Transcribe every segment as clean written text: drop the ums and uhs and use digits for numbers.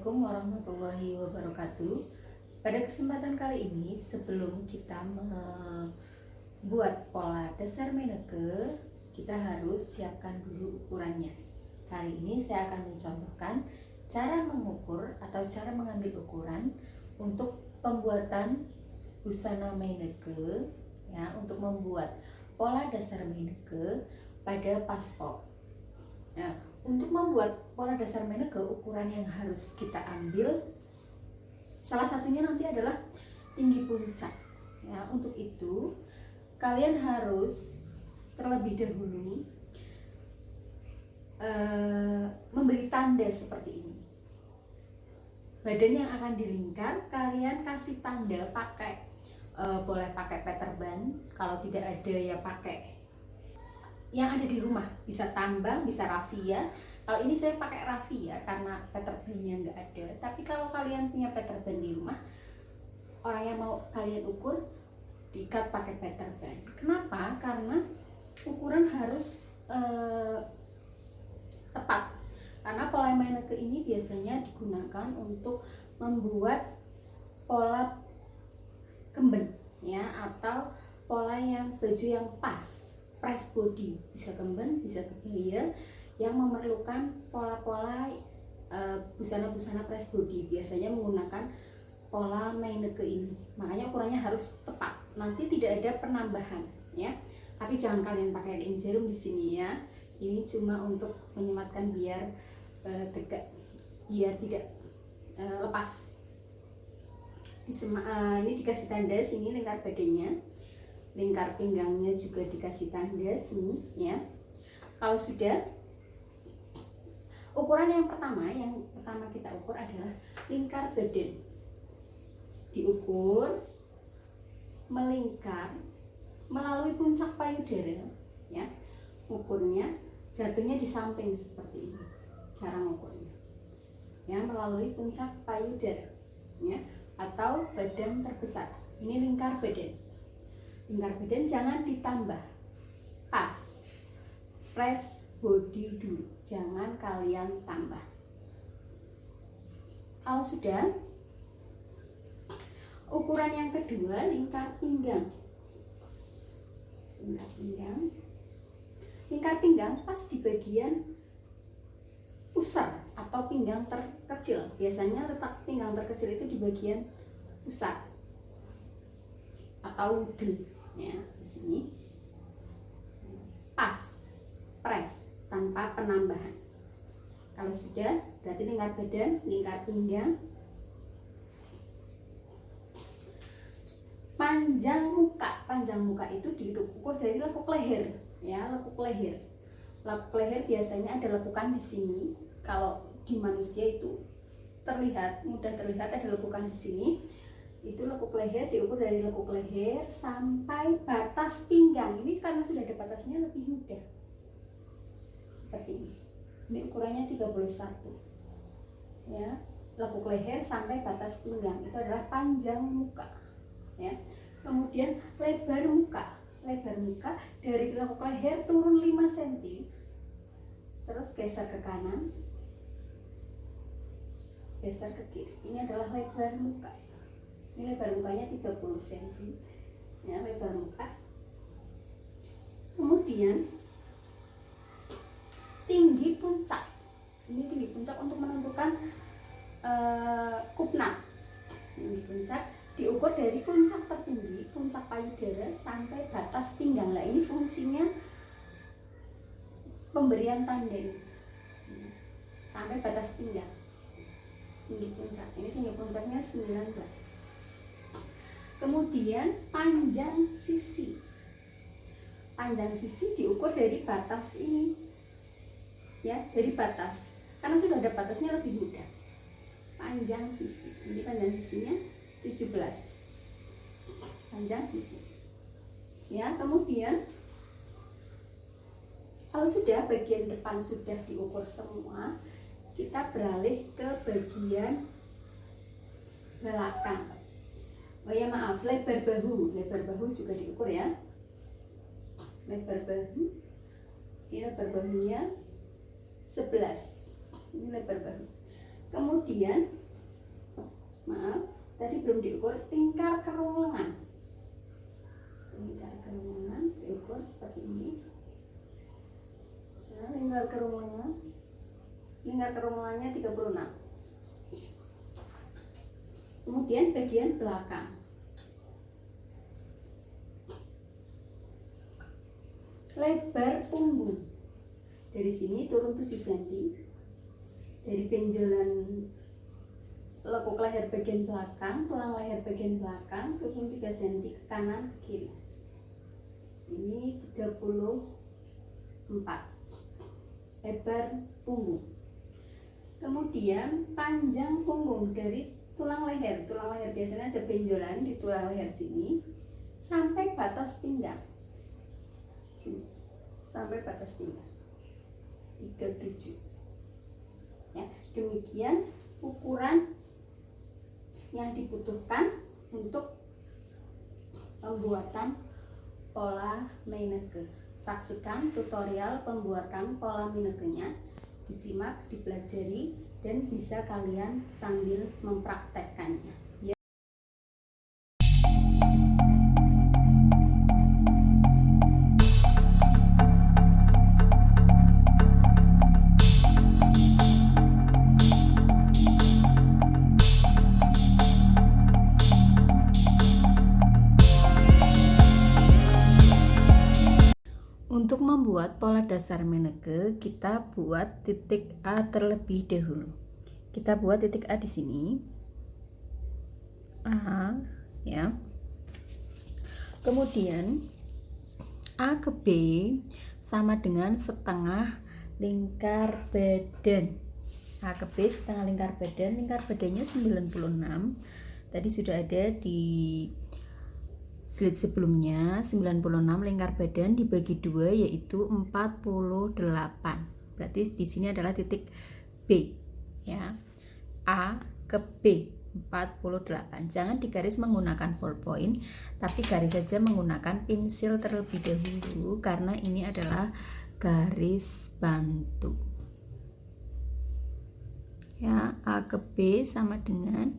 Assalamualaikum warahmatullahi wabarakatuh. Pada kesempatan kali ini, sebelum kita membuat pola dasar Meineke, kita harus siapkan dulu ukurannya. Kali ini saya akan mencontohkan cara mengukur atau cara mengambil ukuran untuk pembuatan busana Meineke, ya, untuk membuat pola dasar Meineke pada paspor. Nah, untuk membuat pola dasar Meineke, ukuran yang harus kita ambil salah satunya nanti adalah tinggi puncak. Ya, untuk itu kalian harus terlebih dahulu memberi tanda seperti ini. Badan yang akan dilingkar kalian kasih tanda pakai boleh pakai peterban, kalau tidak ada ya pakai yang ada di rumah, bisa tambang, bisa rafia. Kalau ini saya pakai rafia karena peterbannya nggak ada. Tapi kalau kalian punya peterban di rumah, orang yang mau kalian ukur diikat pakai peterban. Kenapa? Karena ukuran harus tepat. Karena pola Meineke ini biasanya digunakan untuk membuat pola kemben, ya, atau pola yang baju yang pas. Press body, bisa kemben, bisa kebaya, yang memerlukan pola-pola busana-busana press body biasanya menggunakan pola Meineke ini. Makanya ukurannya harus tepat. Nanti tidak ada penambahan, ya. Tapi jangan kalian pakai lem jarum di sini, ya. Ini cuma untuk menyematkan biar tegak, biar tidak lepas. Ini dikasih tanda sini lingkar badannya. Lingkar pinggangnya juga dikasih tanda sini, ya. Kalau sudah, ukuran yang pertama kita ukur adalah lingkar badan. Diukur melingkar melalui puncak payudara, ya. Ukurnya jatuhnya di samping seperti ini. Cara mengukurnya, ya, melalui puncak payudara, ya, atau badan terbesar. Ini lingkar badan. Lingkar badan jangan ditambah, pas, press body dulu, jangan kalian tambah. Kalau sudah, ukuran yang kedua lingkar pinggang. Lingkar pinggang pas di bagian pusar atau pinggang terkecil. Biasanya letak pinggang terkecil itu di bagian pusar atau udel. Ya, di sini pas, press tanpa penambahan. Kalau sudah, berarti lingkar badan, lingkar pinggang. Panjang muka itu diukur dari lekuk leher, ya, lekuk leher. Lekuk leher biasanya ada lekukan di sini. Kalau di manusia itu mudah terlihat ada lekukan di sini. Itu lekuk leher diukur dari lekuk leher sampai batas pinggang. Ini karena sudah ada batasnya lebih mudah. Seperti ini. Ini ukurannya 31. Ya, lekuk leher sampai batas pinggang. Itu adalah panjang muka. Ya. Kemudian lebar muka. Lebar muka dari lekuk leher turun 5 cm. Terus geser ke kanan. Geser ke kiri. Ini adalah lebar muka. Ini lebar mukanya 30 cm, ya, lebar muka. Kemudian tinggi puncak. Ini tinggi puncak untuk menentukan kupna. Tinggi puncak diukur dari puncak tertinggi, puncak payudara sampai batas pinggang. Nah, ini fungsinya pemberian tanda ini. Sampai batas pinggang. Tinggi puncak. Ini tinggi puncaknya 19. Kemudian panjang sisi. Panjang sisi diukur dari batas ini, ya, dari batas. Karena sudah ada batasnya lebih mudah. Panjang sisi. Ini panjang sisinya 17. Panjang sisi. Ya, kemudian kalau sudah bagian depan sudah diukur semua, kita beralih ke bagian belakang. Oh ya, maaf, lebar bahu juga diukur, ya. Lebar bahu, ini lebar bahunya 11. Ini lebar bahu. Kemudian, maaf, tadi belum diukur tingkar kerumunan. Tingkar kerumunan diukur seperti ini. Nah, lingkar kerumunannya 36. Kemudian bagian belakang. Lebar punggung. Dari sini turun 7 cm. Dari benjolan lekuk leher bagian belakang, tulang leher bagian belakang turun 3 cm ke kanan ke kiri. Ini 34 lebar punggung. Kemudian panjang punggung dari tulang leher biasanya ada benjolan di tulang leher sini sampai batas pinggang. Sampai batas pinggang 37 ya. Demikian ukuran yang dibutuhkan untuk pembuatan pola Meineke. Saksikan tutorial pembuatan pola Meineke-nya, disimak, dipelajari, dan bisa kalian sambil mempraktekkannya. Untuk membuat pola dasar Meineke, kita buat titik A terlebih dahulu. Kita buat titik A di sini. A, ya. Kemudian A ke B sama dengan setengah lingkar badan. A ke B setengah lingkar badannya 96. Tadi sudah ada di slide sebelumnya. 96 lingkar badan dibagi 2 yaitu 48. Berarti di sini adalah titik B ya. A ke B 48. Jangan digaris menggunakan ballpoint, tapi garis saja menggunakan pensil terlebih dahulu karena ini adalah garis bantu. Ya, A ke B sama dengan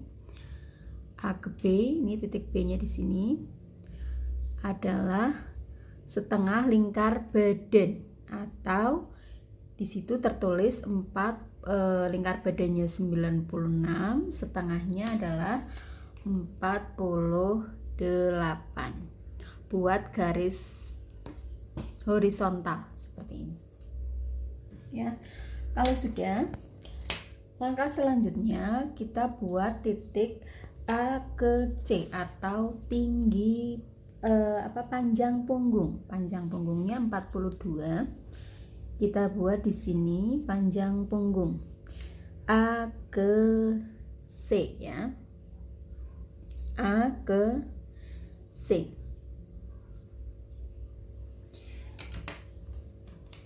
A ke B, ini titik B-nya di sini adalah setengah lingkar badan, atau di situ tertulis 4 lingkar badannya 96, setengahnya adalah 48. Buat garis horizontal seperti ini. Ya. Kalau sudah, langkah selanjutnya kita buat titik A ke C atau tinggi panjang punggung. Panjang punggungnya 42. Kita buat di sini panjang punggung A ke C ya. A ke C.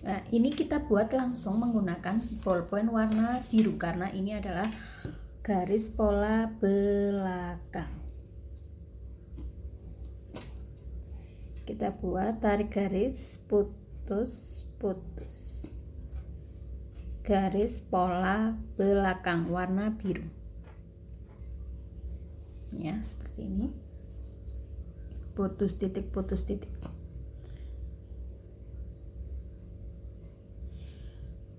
Nah, ini kita buat langsung menggunakan ballpoint warna biru karena ini adalah garis pola belakang. Kita buat tarik garis, putus, garis pola belakang warna biru ya, seperti ini. Putus titik.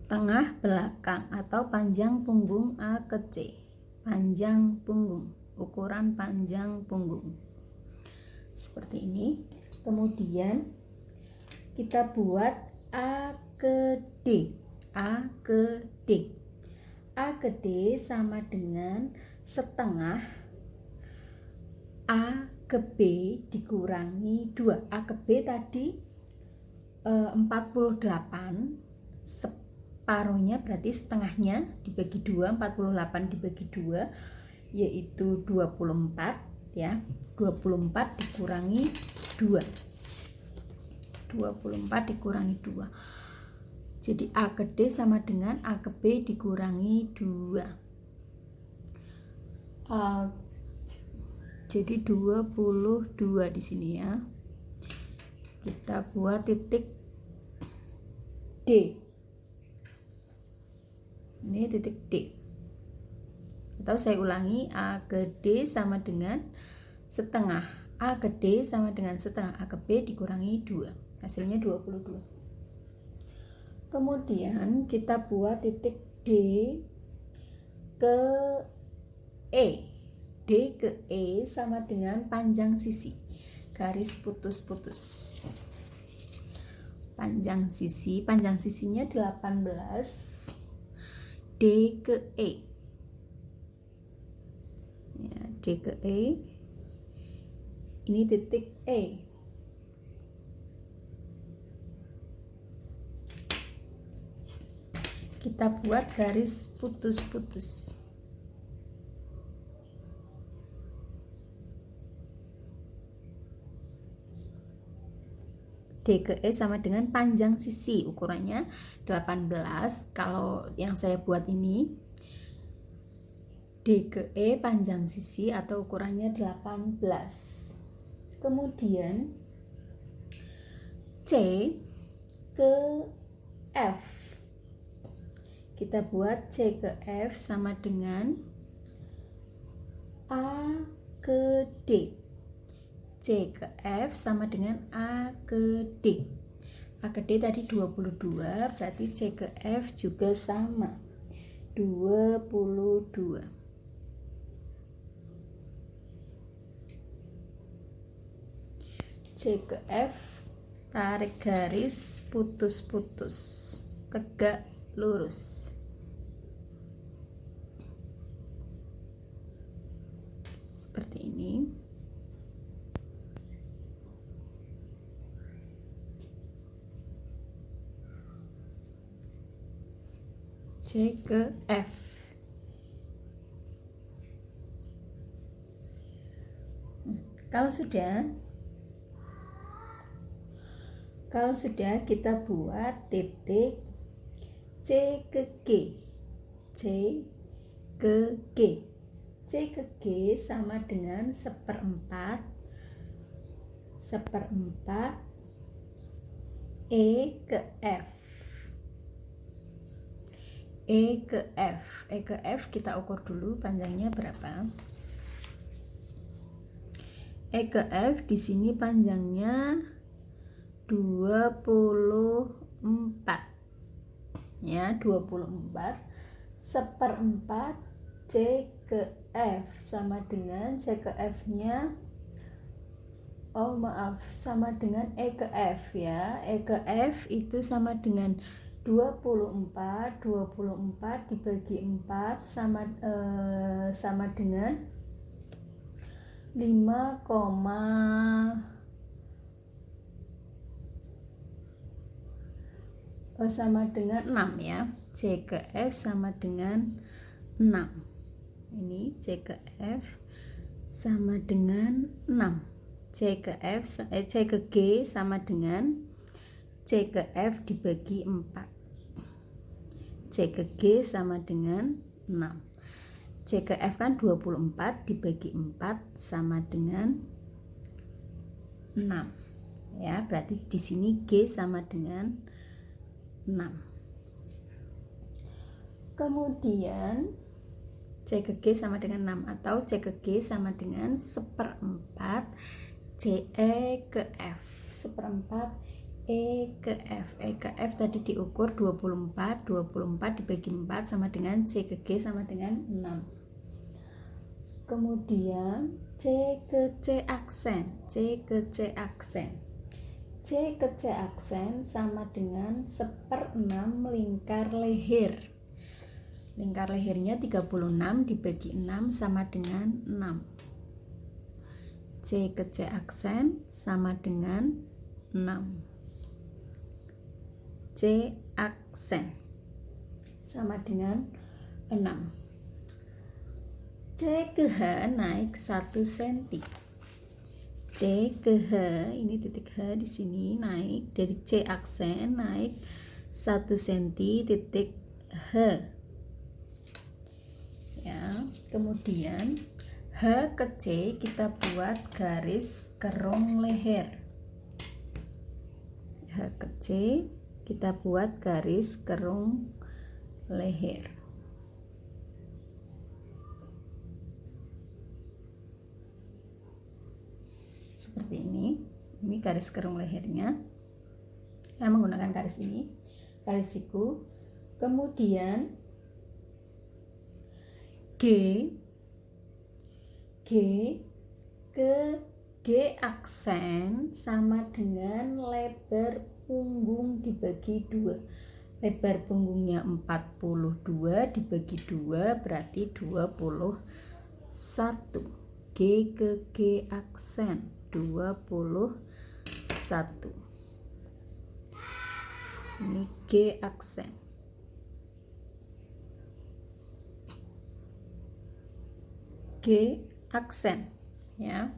Tengah belakang atau panjang punggung A ke C. Panjang punggung, ukuran panjang punggung seperti ini. Kemudian kita buat A ke D. A ke D. A ke D sama dengan setengah A ke B dikurangi 2. A ke B tadi 48, separuhnya berarti setengahnya dibagi 2, 48 dibagi 2 yaitu 24 ya. 24 dikurangi 2. 24 dikurangi 2. Jadi A ke D sama dengan A ke B dikurangi 2. Jadi 22 di sini ya. Kita buat titik D. Ini titik D. Atau saya ulangi, A ke D sama dengan setengah. A ke D sama dengan setengah A ke B dikurangi 2. Hasilnya 22. Kemudian kita buat titik D ke E. D ke E sama dengan panjang sisi. Garis putus-putus. Panjang sisinya 18. D ke E. Ya, D ke E. Ini titik E. Kita buat garis putus-putus. D ke E sama dengan panjang sisi, ukurannya 18. Kalau yang saya buat ini D ke E panjang sisi atau ukurannya 18. Kemudian C ke F. Kita buat C ke F sama dengan A ke D. C ke F sama dengan A ke D. A ke D tadi 22, berarti C ke F juga sama 22. C ke F, tarik garis putus-putus, tegak lurus. Seperti ini. C ke F. Kalau sudah kita buat titik C ke G. C ke G. C ke G sama dengan seperempat E ke F. E ke F kita ukur dulu panjangnya berapa. E ke F di sini panjangnya 24. Ya, 24 seperempat C ke F sama dengan C ke F-nya sama dengan E ke F ya. E ke F itu sama dengan 24 dibagi 4 sama dengan 6 ya. C ke F sama dengan 6. Ini C ke F sama dengan 6. C ke G sama dengan C ke F dibagi 4. C ke G sama dengan 6. C ke F kan 24 dibagi 4 sama dengan 6. Ya, berarti di sini G sama dengan 6. Kemudian C ke G sama dengan 6 atau C ke G sama dengan seperempat CE ke F. Seperempat E ke F. E ke F tadi diukur 24 dibagi 4 sama dengan C ke G sama dengan 6. Kemudian C ke C aksen. C ke C aksen. C ke C aksen sama dengan 1/6 lingkar leher. Lingkar lehernya 36 dibagi 6 sama dengan 6. C ke C aksen sama dengan 6. C aksen sama dengan 6. C ke H naik 1 cm. C ke H, ini titik H di sini, naik dari C aksen naik 1 cm titik H. Ya, kemudian H ke C kita buat garis kerong leher. H ke C kita buat garis kerong leher. seperti ini garis kerung lehernya. Saya menggunakan garis ini, garis siku. Kemudian G aksen sama dengan lebar punggung dibagi 2. Lebar punggungnya 42 dibagi 2 berarti 21. G ke G aksen 21. Ini G aksen. G aksen ya.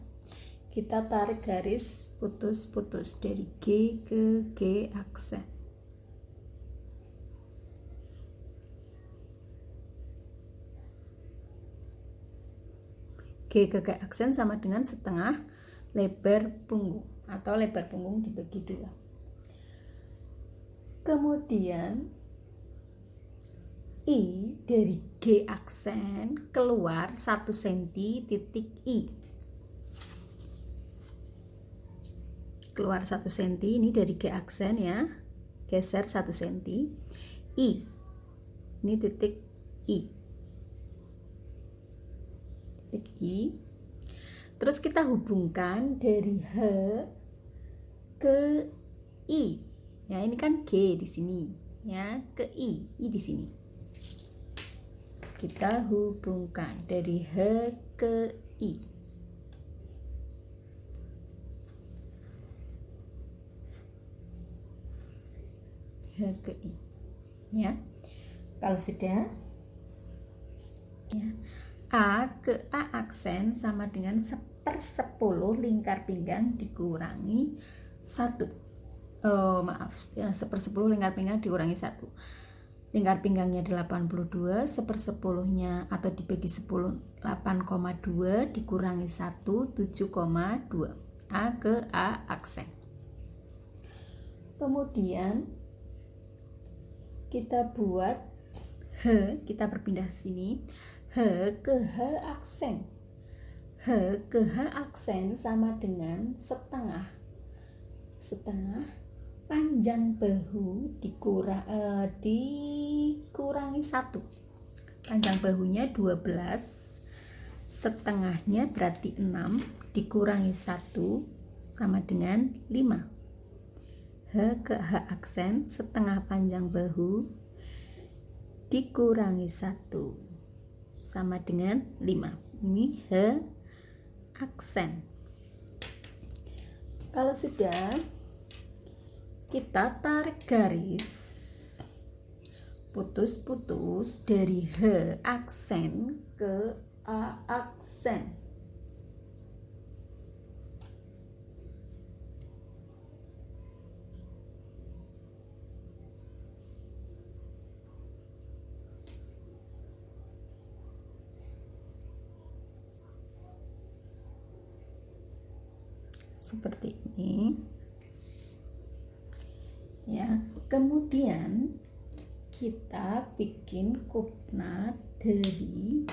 Kita tarik garis putus-putus dari G ke G aksen. G ke G aksen sama dengan setengah lebar punggung atau lebar punggung dibagi 2. Kemudian I dari G aksen keluar 1 cm titik I. Keluar 1 cm ini dari G aksen ya. Geser 1 cm. I. Ini titik I. Titik I. Terus kita hubungkan dari H ke I. Ya, ini kan G di sini, ya, ke I di sini. Kita hubungkan dari H ke I. H ke I. Ya. Kalau sudah, ya. A ke A aksen sama dengan 1/10 lingkar pinggang dikurangi 1. Ya, 1/10 lingkar pinggang dikurangi 1. Lingkar pinggangnya 82, 1/10-nya atau dibagi 10 8,2 dikurangi 1 7,2. A ke A aksen. Kemudian kita buat H, kita berpindah sini. H ke H aksen. H ke H aksen sama dengan setengah panjang bahu dikurangi 1. Panjang bahunya 12, setengahnya berarti 6 dikurangi 1 sama dengan 5. H ke H aksen setengah panjang bahu dikurangi 1 sama dengan 5. Ini H aksen. Kalau sudah, kita tarik garis putus-putus dari H aksen ke A aksen. Seperti ini. Ya, kemudian kita bikin kupnat dari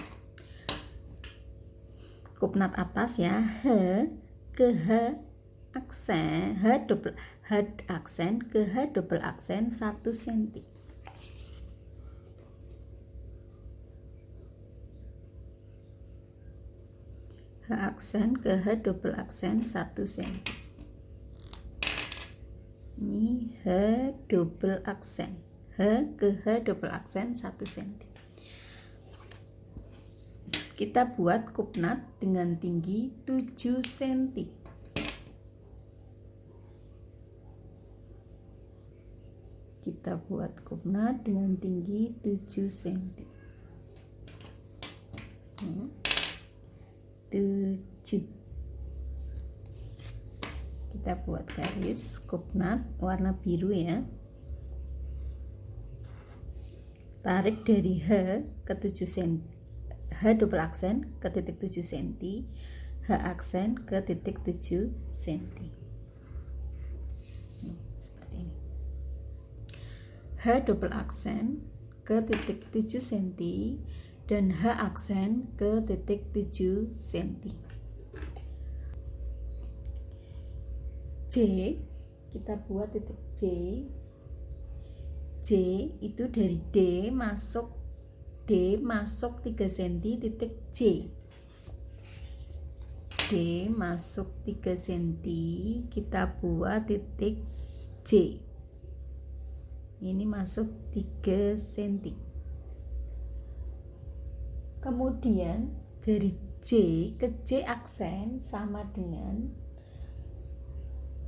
kupnat atas ya, H ke H aksen, H aksen ke H double aksen 1 cm. H aksen ke H double aksen 1 cm. Ini H double aksen, H ke H double aksen 1 cm. Kita buat kupnat dengan tinggi 7 cm. Kita buat kupnat dengan tinggi 7 cm. 7. Kita buat garis kupnat warna biru ya. Tarik dari H ke 7 cm, H double aksen ke titik 7 cm, H aksen ke titik 7 cm. Seperti ini. H double aksen ke titik 7 cm dan H aksen ke titik 7 cm. kita buat titik J itu dari D masuk 3 cm titik J. D masuk 3 cm, kita buat titik J. Ini masuk 3 cm. Kemudian dari J ke J aksen sama dengan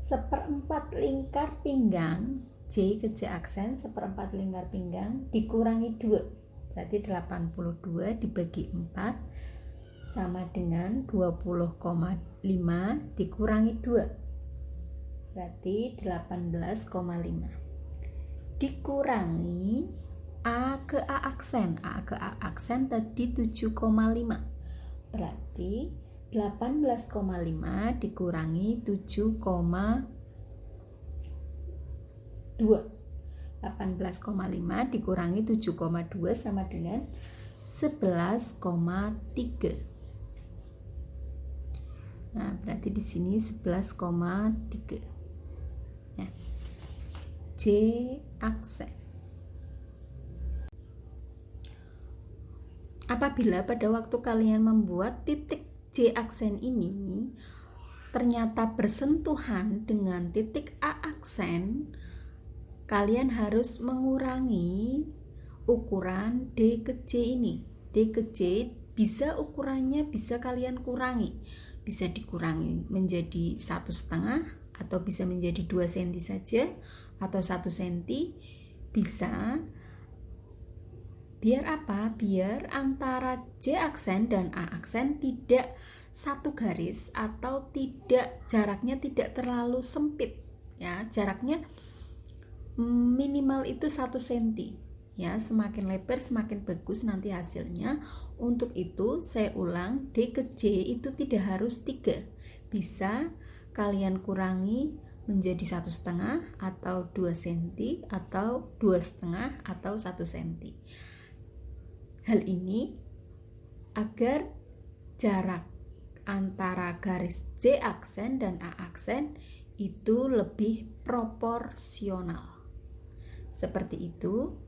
1/4 lingkar pinggang. J ke J aksen 1/4 lingkar pinggang dikurangi 2, berarti 82 dibagi 4 sama dengan 20,5 dikurangi 2, berarti 18,5 dikurangi A ke A aksen tadi 7,5, berarti 18,5 dikurangi 7,2. 18,5 dikurangi 7,2 sama dengan 11,3. Nah, berarti di sini 11,3. Nah, J aksen. Apabila pada waktu kalian membuat titik J aksen ini ternyata bersentuhan dengan titik A aksen, kalian harus mengurangi ukuran D ke J ini. D ke J bisa ukurannya bisa kalian kurangi, bisa dikurangi menjadi 1,5 atau bisa menjadi 2 cm saja atau 1 cm bisa. Biar apa? Biar antara J aksen dan A aksen tidak satu garis atau jaraknya tidak terlalu sempit ya. Jaraknya minimal itu 1 cm ya. Semakin lebar semakin bagus nanti hasilnya. Untuk itu saya ulang, D ke J itu tidak harus 3. Bisa kalian kurangi menjadi 1,5 atau 2 cm atau 2,5 atau 1 cm. Hal ini agar jarak antara garis J aksen dan A aksen itu lebih proporsional. Seperti itu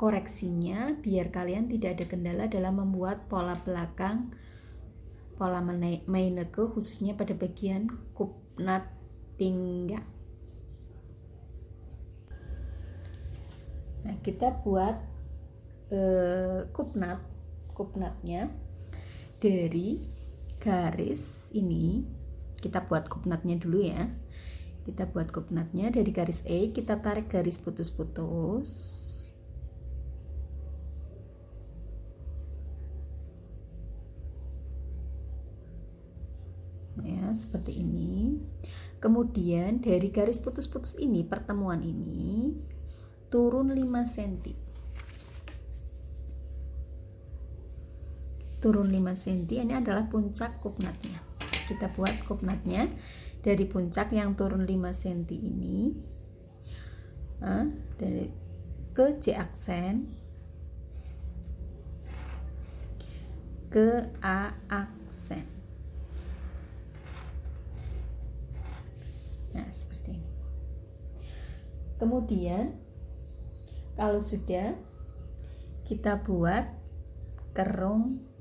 koreksinya biar kalian tidak ada kendala dalam membuat pola belakang, pola Meineke khususnya pada bagian kupnat pinggang. Nah, kita buat kupnatnya dari garis ini. Kita buat kupnatnya dulu ya. Kita buat kupnatnya dari garis E, kita tarik garis putus-putus ya, seperti ini. Kemudian dari garis putus-putus ini, pertemuan ini turun 5 cm. Turun 5 cm, ini adalah puncak kupnatnya. Kita buat kupnatnya dari puncak yang turun 5 cm ini dari ke J aksen ke A aksen. Nah, seperti ini. Kemudian kalau sudah, kita buat kerung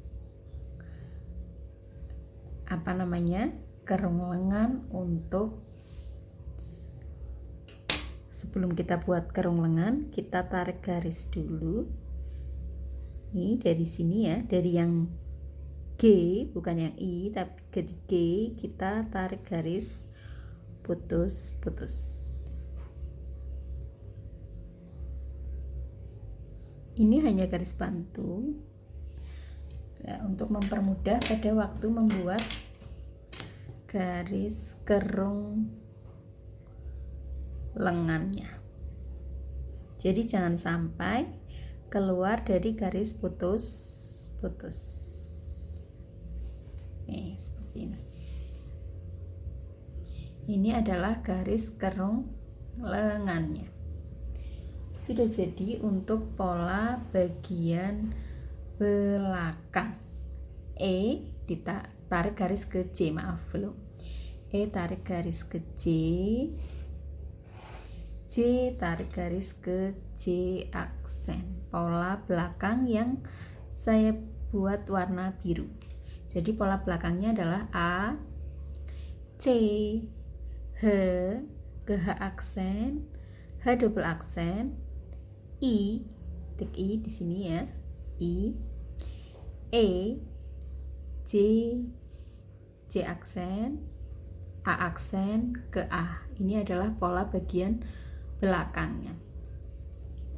kerung lengan. Untuk sebelum kita buat kerung lengan, kita tarik garis dulu. Ini dari sini ya, dari yang G bukan yang I, tapi ke G kita tarik garis putus-putus. Ini hanya garis bantu ya, untuk mempermudah pada waktu membuat garis kerung lengannya. Jadi jangan sampai keluar dari garis putus-putus. Nih, seperti ini. Ini adalah garis kerung lengannya. Sudah jadi untuk pola bagian belakang. E ditarik garis ke J, maaf belum. E tarik garis ke J tarik garis ke J aksen. Pola belakang yang saya buat warna biru. Jadi pola belakangnya adalah A, C, H, ke H aksen, H double aksen, I, titik I di sini ya, I, E, J, J aksen, A aksen ke A. Ini adalah pola bagian belakangnya.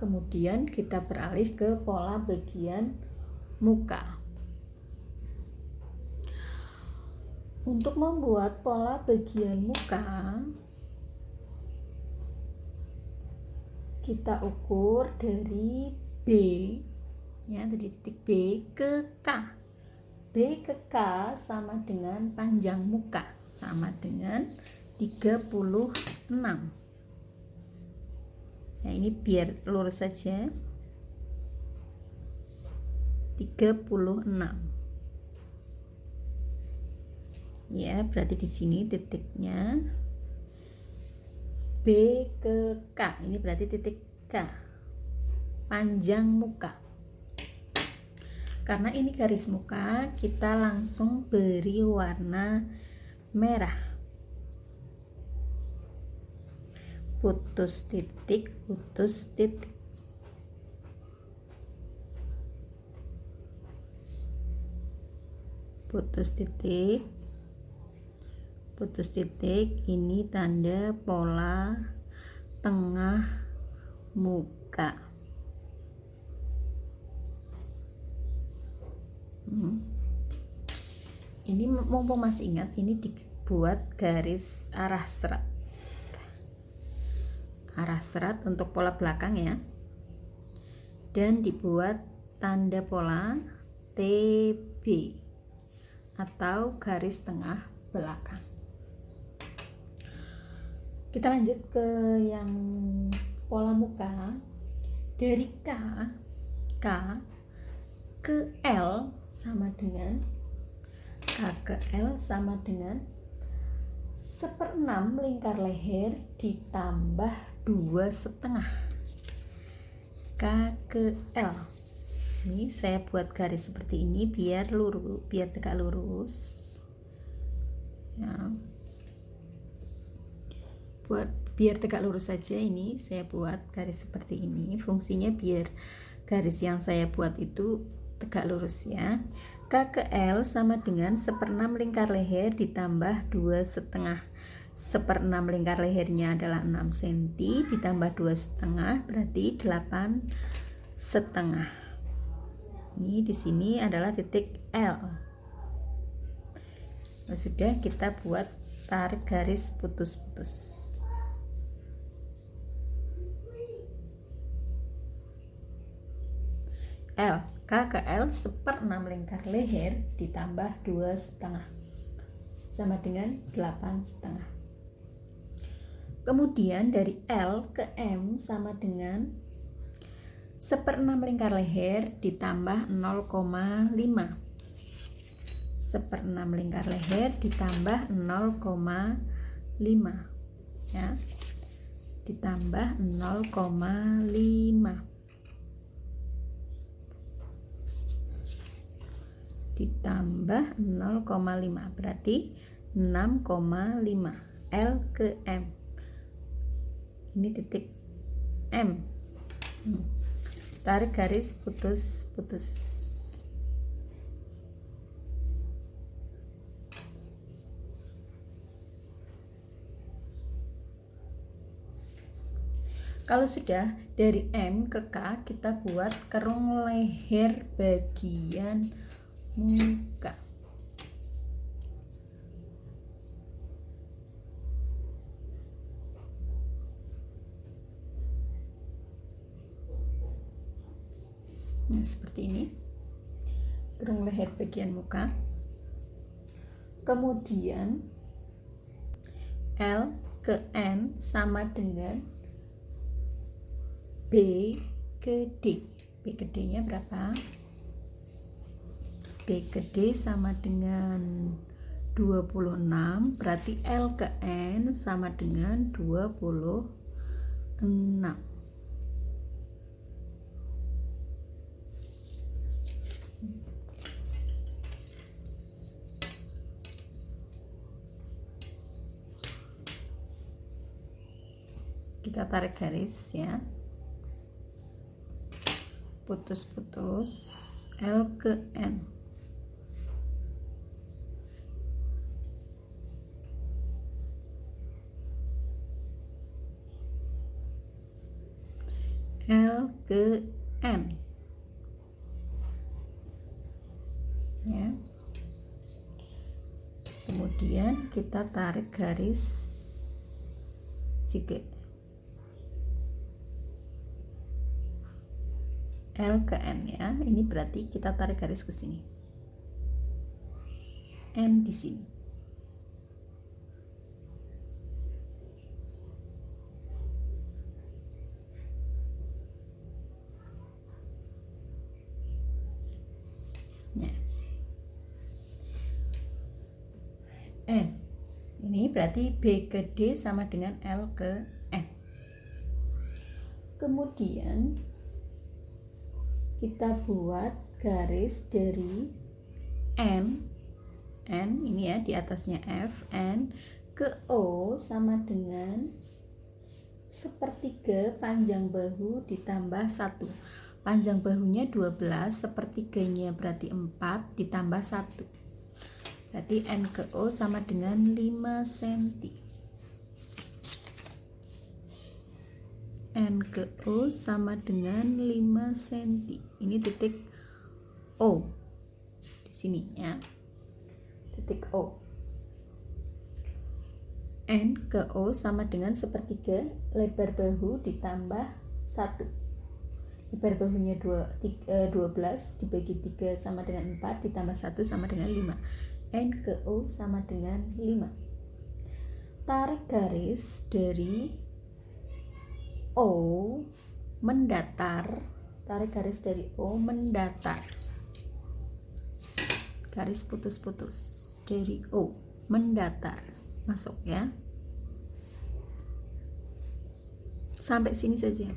Kemudian kita beralih ke pola bagian muka. Untuk membuat pola bagian muka, kita ukur dari B ya, dari titik B ke K. B ke K sama dengan panjang muka, sama dengan 36. Nah, ini biar lurus saja. 36. Ya, berarti di sini titiknya B ke K. Ini berarti titik K. Panjang muka. Karena ini garis muka, kita langsung beri warna merah. Putus titik, putus titik. Putus titik. Putus titik, ini tanda pola tengah muka. Ini mumpung masih ingat, ini dibuat garis arah serat. Arah serat untuk pola belakang ya. Dan dibuat tanda pola TB atau garis tengah belakang. Kita lanjut ke yang pola muka. Dari K ke L sama dengan K ke L sama dengan 1/6 lingkar leher ditambah 2,5 K ke L. Ini saya buat garis seperti ini biar lurus, biar tegak lurus ya. Biar tegak lurus saja, ini saya buat garis seperti ini. Fungsinya biar garis yang saya buat itu tegak lurus ya. K ke L sama dengan 1/6 lingkar leher ditambah 2,5. 1/6 lingkar lehernya adalah 6 cm ditambah 2,5 berarti 8,5. Ini di sini adalah titik L. Nah, sudah, kita buat tarik garis putus-putus. L, K ke L 1/6 lingkar leher ditambah 2,5 sama dengan 8,5. Kemudian dari L ke M sama dengan 1/6 lingkar leher ditambah 0,5. 1/6 lingkar leher ditambah 0,5 ya. Ditambah 0,5. Ditambah 0,5 berarti 6,5. L ke M, ini titik M. Tarik garis putus-putus. Kalau sudah, dari M ke K kita buat kerung leher bagian muka. Nah, seperti ini kerung leher bagian muka. Kemudian L ke N sama dengan B ke D. B ke D nya berapa? B ke D sama dengan 26, berarti L ke N sama dengan 26. Kita tarik garis ya, putus-putus L ke N. L ke N ya. Kemudian kita tarik garis juga L ke N ya. Ini berarti kita tarik garis ke sini, N di sini. N. Ini berarti B ke D sama dengan L ke N. Kemudian kita buat garis dari N ini ya, di atasnya F, N ke O sama dengan sepertiga panjang bahu ditambah 1. Panjang bahunya 12, sepertiganya berarti 4 ditambah 1. Berarti N ke O sama dengan 5 cm. N ke O sama dengan 5 cm. Ini titik O di sini ya, titik O. N ke O sama dengan sepertiga lebar bahu ditambah 1. Lebar bahunya 12 dibagi 3 sama dengan 4 ditambah 1 sama dengan 5. N ke O sama dengan 5. Tarik garis dari O mendatar, tarik garis dari O mendatar, garis putus-putus dari O mendatar, masuk ya, sampai sini saja,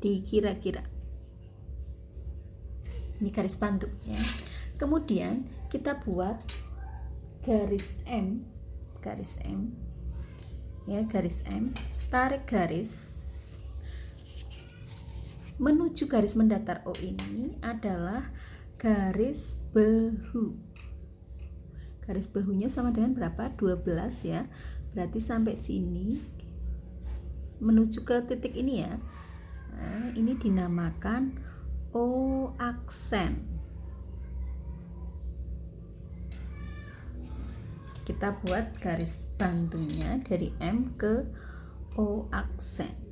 dikira-kira. Ini garis bantu ya. Kemudian kita buat garis M ya, garis M. Tarik garis menuju garis mendatar O. Ini adalah garis bahu. Garis bahunya sama dengan berapa? 12 ya. Berarti sampai sini menuju ke titik ini ya. Nah, ini dinamakan O aksen. Kita buat garis bantunya dari M ke O aksen.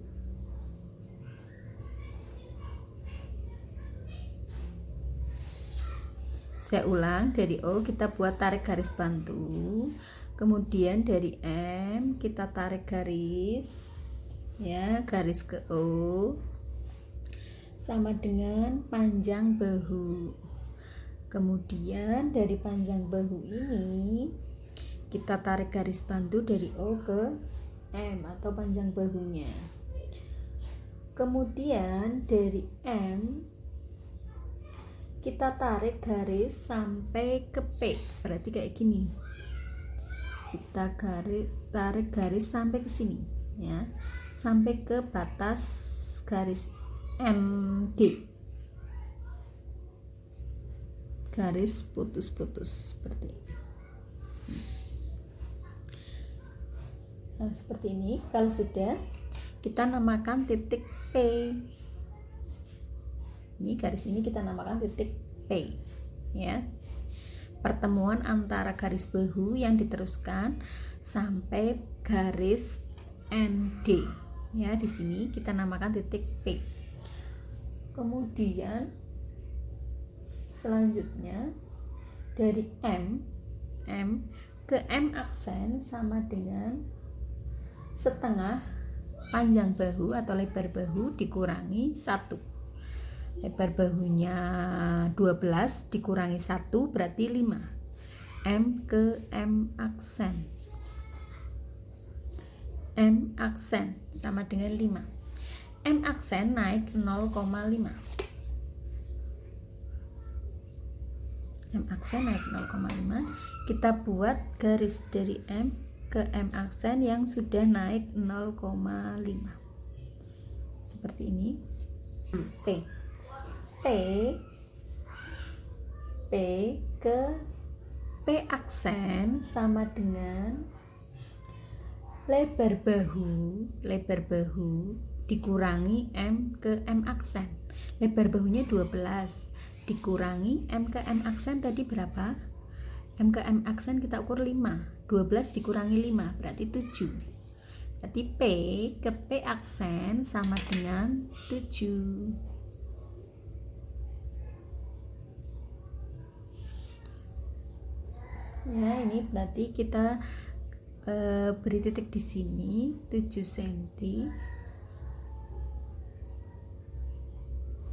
Saya ulang, dari O kita buat tarik garis bantu, kemudian dari M kita tarik garis ya, garis ke O sama dengan panjang bahu. Kemudian dari panjang bahu ini kita tarik garis bantu dari O ke M atau panjang bahunya. Kemudian dari M kita tarik garis sampai ke P, berarti kayak gini. Kita tarik garis sampai ke sini ya, sampai ke batas garis ND, garis putus-putus seperti ini. Nah, seperti ini. Kalau sudah, kita namakan titik P. Ini garis ini kita namakan titik P ya. Pertemuan antara garis bahu yang diteruskan sampai garis ND ya, di sini kita namakan titik P. Kemudian selanjutnya dari M ke M aksen sama dengan setengah panjang bahu atau lebar bahu dikurangi 1. Lebar bahunya 12 dikurangi 1 berarti 5. M ke M aksen. M aksen sama dengan 5. M aksen naik 0,5. M aksen naik 0,5. Kita buat garis dari M ke M aksen yang sudah naik 0,5. Seperti ini. P ke P aksen sama dengan lebar bahu dikurangi M ke M aksen. Lebar bahunya 12 dikurangi M ke M aksen tadi berapa? M ke M aksen kita ukur 5. 12 dikurangi 5 berarti 7. Berarti P ke P aksen sama dengan 7. Ya, ini berarti kita beri titik di sini 7 cm.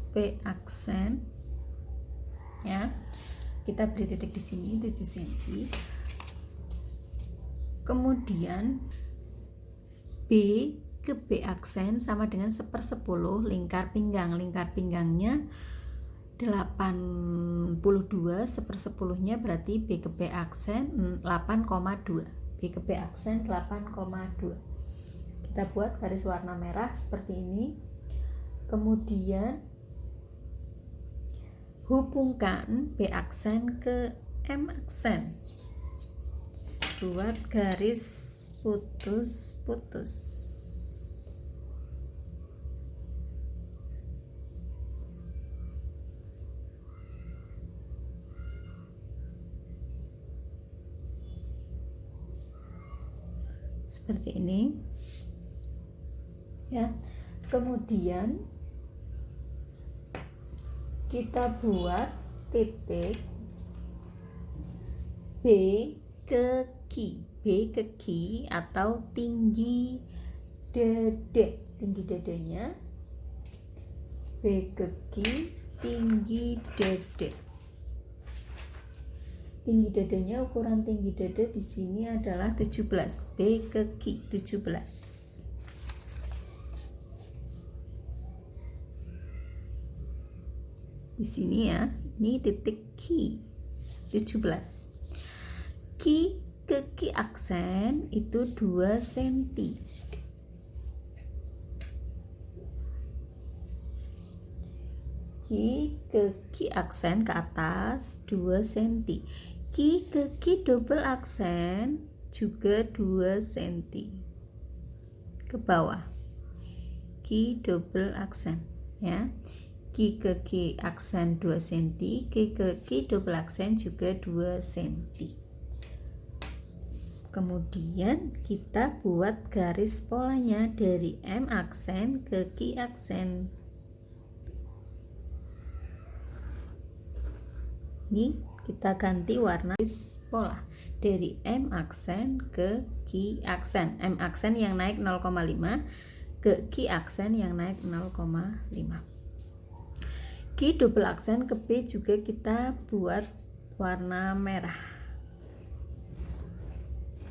P aksen. Ya. Kita beri titik di sini 7 cm. Kemudian B ke B aksen sama dengan 1/10 lingkar pinggang. Lingkar pinggangnya 82, 1/10-nya berarti B ke B aksen 8,2. B ke B aksen 8,2. Kita buat garis warna merah seperti ini. Kemudian hubungkan B aksen ke M aksen. Buat garis putus-putus. Seperti ini. Ya. Kemudian kita buat titik B ke Ki atau tinggi dada. Tinggi dadanya B ke Ki, tinggi dada. Tinggi dadanya, ukuran tinggi dada di sini adalah 17. B ke Ki 17. Di sini ya, ini titik Ki 17. Ki ke Ki aksen itu 2 cm. Ki ke Ki aksen ke atas 2 cm. Ki ke Ki double aksen juga 2 cm. Ke bawah. Ki double aksen ya. Ki ke Ki aksen 2 cm, Ki ke Ki double aksen juga 2 cm. Kemudian kita buat garis polanya dari M aksen ke Ki aksen. Ini kita ganti warna pola dari M aksen ke Ki aksen. M aksen yang naik 0,5 ke Ki aksen yang naik 0,5. Ki double aksen ke B juga kita buat warna merah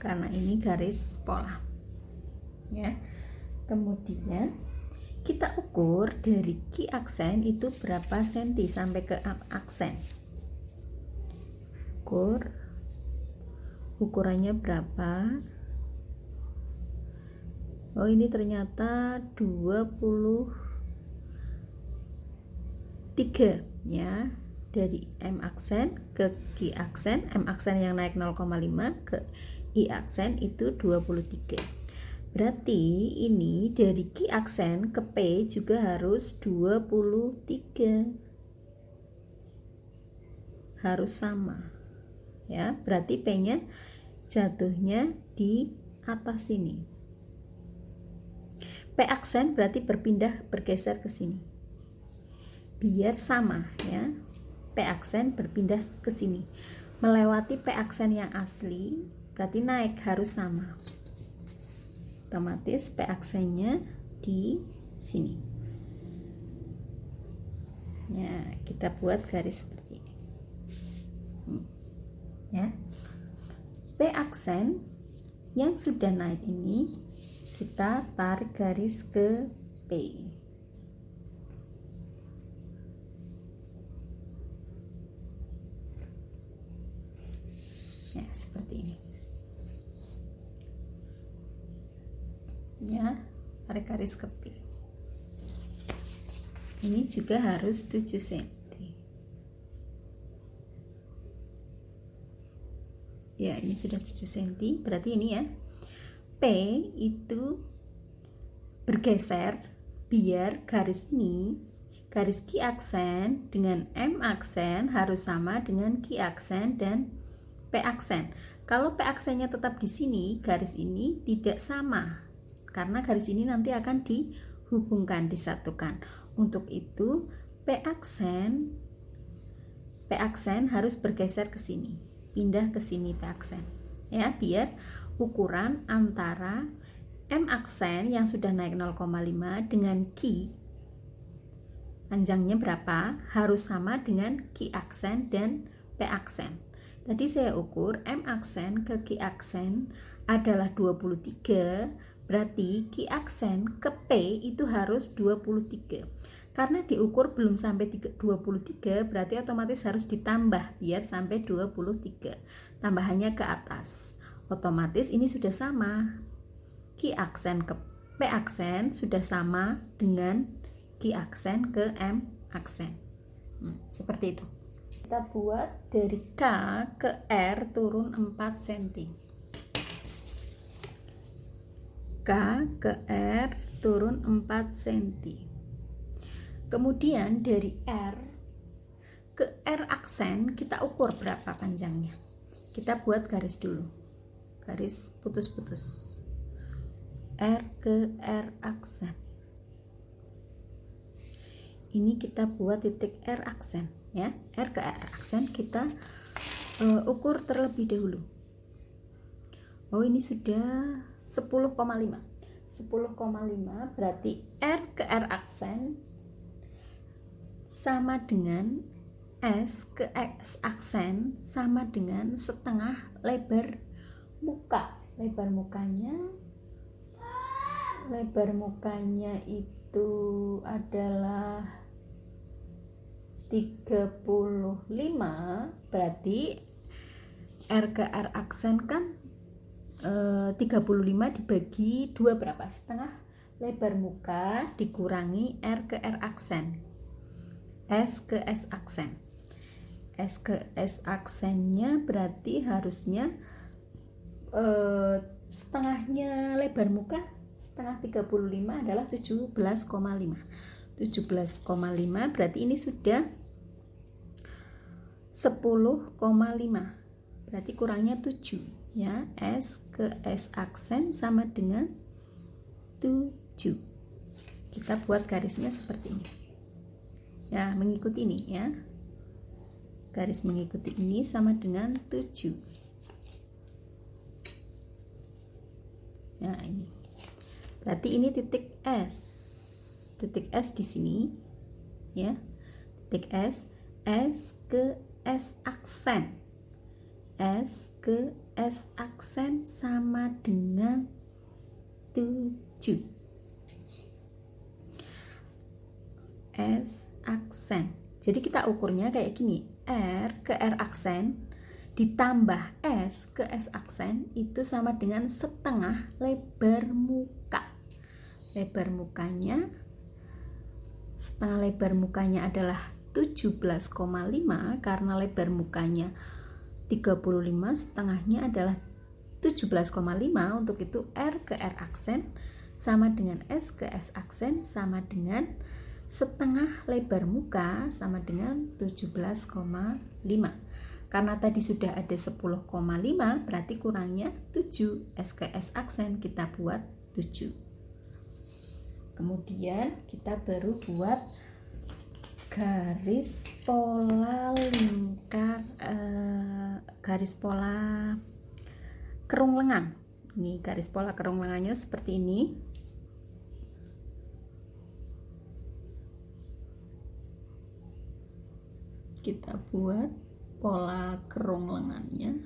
karena ini garis pola ya. Kemudian kita ukur dari Ki aksen itu berapa senti sampai ke M aksen. Ukurannya berapa? Oh, ini ternyata 23 ya, dari M aksen ke Ki aksen. M aksen yang naik 0,5 ke I aksen itu 23. Berarti ini dari Ki aksen ke P juga harus 23. Harus sama ya, berarti P-nya jatuhnya di atas sini. P aksen berarti bergeser ke sini biar sama ya. P aksen berpindah ke sini melewati P aksen yang asli, berarti naik harus sama. Otomatis P aksennya di sini ya. Kita buat garis seperti ini ya. P aksen yang sudah naik ini kita tarik garis ke P. Ya, seperti ini. Ya, tarik garis ke P. Ini juga harus 7 cm. Ya, ini sudah 7 cm, berarti ini ya. P itu bergeser biar garis ini, garis Q aksen dengan M aksen harus sama dengan Q aksen dan P aksen. Kalau P aksennya tetap di sini, garis ini tidak sama. Karena garis ini nanti akan dihubungkan, disatukan. Untuk itu, P aksen harus bergeser ke sini. Pindah ke sini P aksen. Ya, biar ukuran antara M aksen yang sudah naik 0,5 dengan Q panjangnya berapa harus sama dengan Q aksen dan P aksen. Tadi saya ukur M aksen ke Q aksen adalah 23, berarti Q aksen ke P itu harus 23. Karena diukur belum sampai 23, berarti otomatis harus ditambah biar sampai 23. Tambahannya ke atas. Otomatis ini sudah sama. Q aksen ke P aksen sudah sama dengan Q aksen ke M aksen. Seperti itu. Kita buat dari K ke R turun 4 cm. K ke R turun 4 cm. Kemudian dari R ke R aksen kita ukur berapa panjangnya. Kita buat garis dulu. Garis putus-putus. R ke R aksen. Ini kita buat titik R aksen ya. R ke R aksen kita ukur terlebih dahulu. Oh, ini sudah 10,5. 10,5 berarti R ke R aksen sama dengan S ke S aksen sama dengan setengah lebar muka. Lebar mukanya itu adalah 35, berarti R ke R aksen kan 35 dibagi 2 berapa? Setengah lebar muka dikurangi R ke R aksen. S ke S aksen. S ke S aksennya berarti harusnya setengahnya lebar muka, setengah 35 adalah 17,5. 17,5 berarti ini sudah 10,5. Berarti kurangnya 7 ya. S ke S aksen sama dengan 7. Kita buat garisnya seperti ini. Ya, mengikuti ini ya. Garis mengikuti ini sama dengan 7. Nah, ini. Berarti ini titik S. Titik S di sini ya. Titik S, S ke S aksen. S ke S aksen sama dengan 7. S aksen. Jadi kita ukurnya kayak gini. R ke R aksen ditambah S ke S aksen itu sama dengan setengah lebar muka. Lebar mukanya, setengah lebar mukanya adalah 17,5 karena lebar mukanya 35, setengahnya adalah 17,5. Untuk itu R ke R aksen sama dengan S ke S aksen sama dengan setengah lebar muka sama dengan 17,5. Karena tadi sudah ada 10,5 berarti kurangnya 7. S ke S aksen kita buat 7. Kemudian kita baru buat garis pola lingkar, garis pola kerung lengan. Ini garis pola kerung lengannya seperti ini. Kita buat pola kerung lengannya.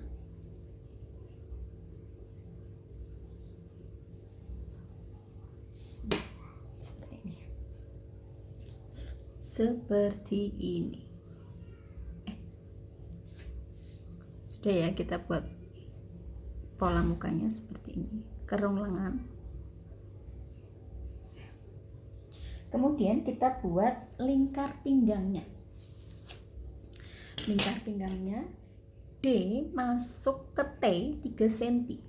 seperti ini. Sudah ya, kita buat pola mukanya seperti ini, kerong lengan. Kemudian kita buat lingkar pinggangnya. Lingkar pinggangnya D masuk ke T 3 cm.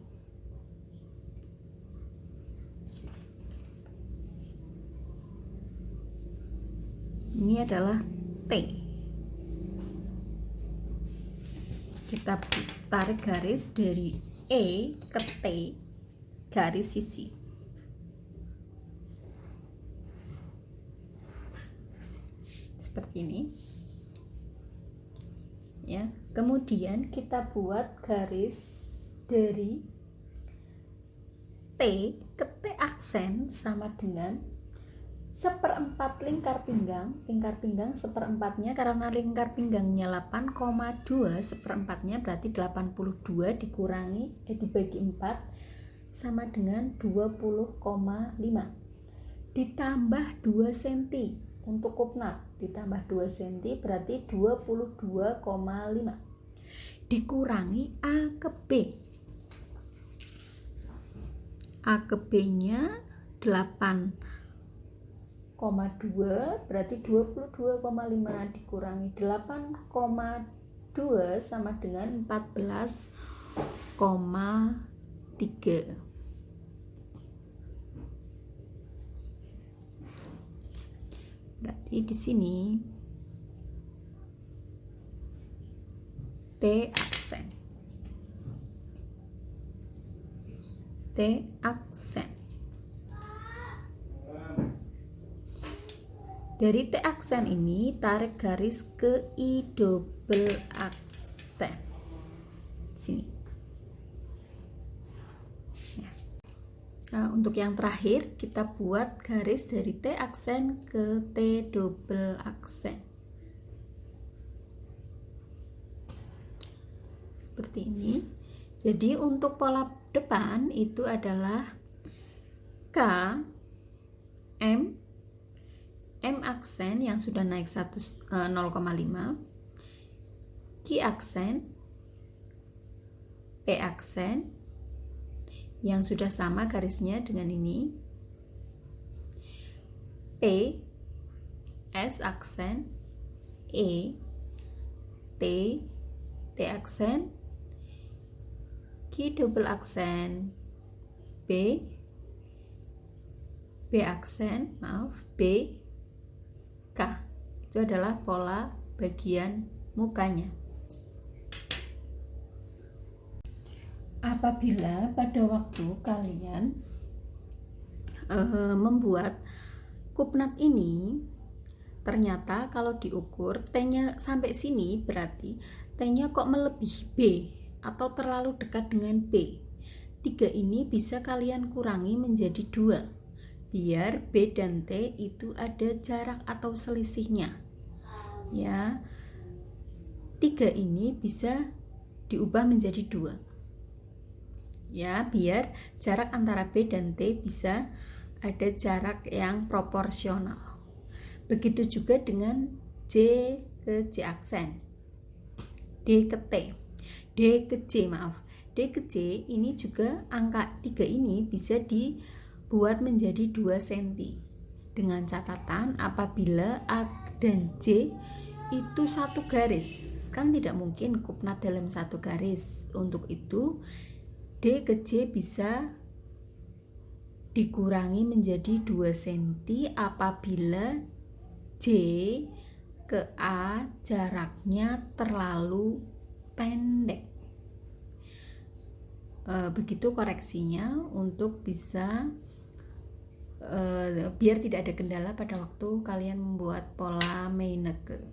Ini adalah T. Kita tarik garis dari E ke T, garis sisi. Seperti ini. Ya, kemudian kita buat garis dari T ke T aksen sama dengan 1/4 lingkar pinggang. Lingkar pinggang 1/4-nya, karena lingkar pinggangnya 8,2, 1/4-nya berarti 82 dibagi 4 sama dengan 20,5. Ditambah 2 cm untuk kupnat, ditambah 2 cm berarti 22,5. Dikurangi A ke B. A ke B-nya 8,2 berarti 22,5 dikurangi 8,2 sama dengan 14,3. Berarti di sini T aksen. T aksen. Dari T aksen ini tarik garis ke I double aksen. Sini. Ya. Nah, untuk yang terakhir kita buat garis dari T aksen ke T double aksen. Seperti ini. Jadi untuk pola depan itu adalah K, M aksen yang sudah naik 0,5, Q aksen, P aksen yang sudah sama garisnya dengan ini, P, S aksen, E, T aksen, Q double aksen, B aksen, B, K. Itu adalah pola bagian mukanya. Apabila pada waktu kalian membuat kupnat ini, ternyata kalau diukur T-nya sampai sini, berarti T-nya kok melebihi B atau terlalu dekat dengan B. 3 ini bisa kalian kurangi menjadi 2. Biar B dan T itu ada jarak atau selisihnya. Ya. 3 ini bisa diubah menjadi 2. Ya, biar jarak antara B dan T bisa ada jarak yang proporsional. Begitu juga dengan J ke J aksen, D ke T, D ke J, D ke J ini juga angka 3 ini bisa dibuat menjadi 2 cm. Dengan catatan apabila A dan J itu satu garis, kan tidak mungkin kupnat dalam satu garis. Untuk itu D ke J bisa dikurangi menjadi 2 cm apabila J ke A jaraknya terlalu pendek. Begitu koreksinya untuk bisa biar tidak ada kendala pada waktu kalian membuat pola Meineke.